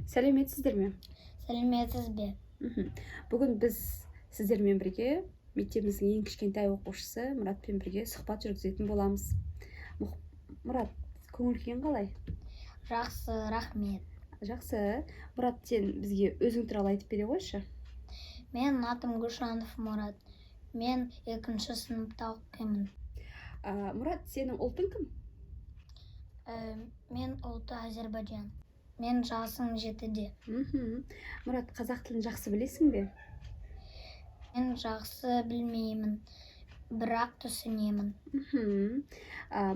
Сәлеметсіздер ме? Сәлеметсіз бе? Бүгін біз сіздермен бірге мектебіміздің ең кішкентай оқушысы Мұратпен бірге сұхбат жүргізетін боламыз. Мұрат, көңіл-күйің қалай? Жақсы, рахмет. Жақсы. Мұрат, сен бізге өзің туралы айтып бере қойшы. Мен атым Гүлшанов Мұрат. Мен 2-ші сыныпта оқимын. Мұрат, сенің ұлтың кім? Мен ұлты Азербайжан. Мен жасым 7-де. Мұрат, қазақ тілін жақсы білесің бе? Мен жақсы білмеймін, бірақ түсінемін.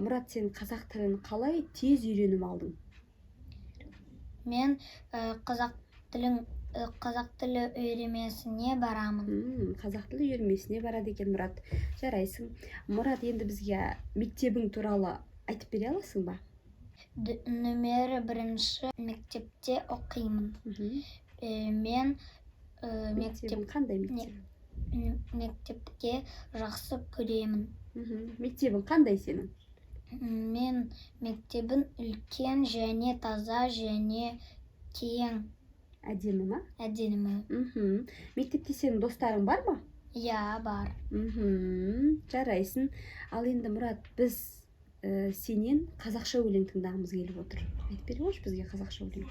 Мұрат, сен қазақ тілін қалай тез үйреніп алдың? Мен қазақ тілі үйірмесіне барамын. Қазақ тілі үйірмесіне барады екен Мұрат. Жарайсың. Мұрат, енді бізге мектебің туралы айтып бере аласың ба? Нөмірі 1-ші мектепте оқимын. Мен Мектебің қандай мектеп? мектепте жақсы көремін. Мектебің қандай сенің? Мен мектебін үлкен және таза және кең. Әдемі ма? Әдемі. Мектепте сенің достарың бар ма? Я, бар. Жарайсың. Ал енді Мұрат, біз сенен қазақша өлең тыңдағымыз келіп отыр. Айтып бере қойшы бізге қазақша өлең.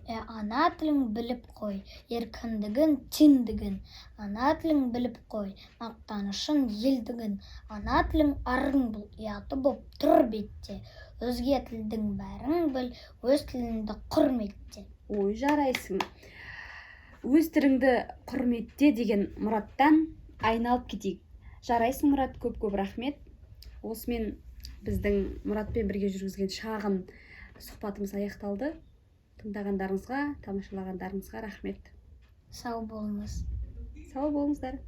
Ана тілін біліп қой, еркіндігін, теңдігін. Ана тілін біліп қой, мақтанышын, елдігін. Ана тілің арың бұл, ұяты боп тұр бетте. Өзге тілдің бәрін біл, өз тіліңді құрметте. Ой, жарайсың. Өз тіліңді құрметте деген Мұраттан айналып кетейік. Жарайсың Мұрат, көп-көп рахмет. Осымен біздің Мұратпен бірге жүргізген шағын сұхбатымыз аяқталды. Тыңдағандарыңызға, тамашалағандарыңызға рахмет. Сау болыңыз. Сау болыңыздар.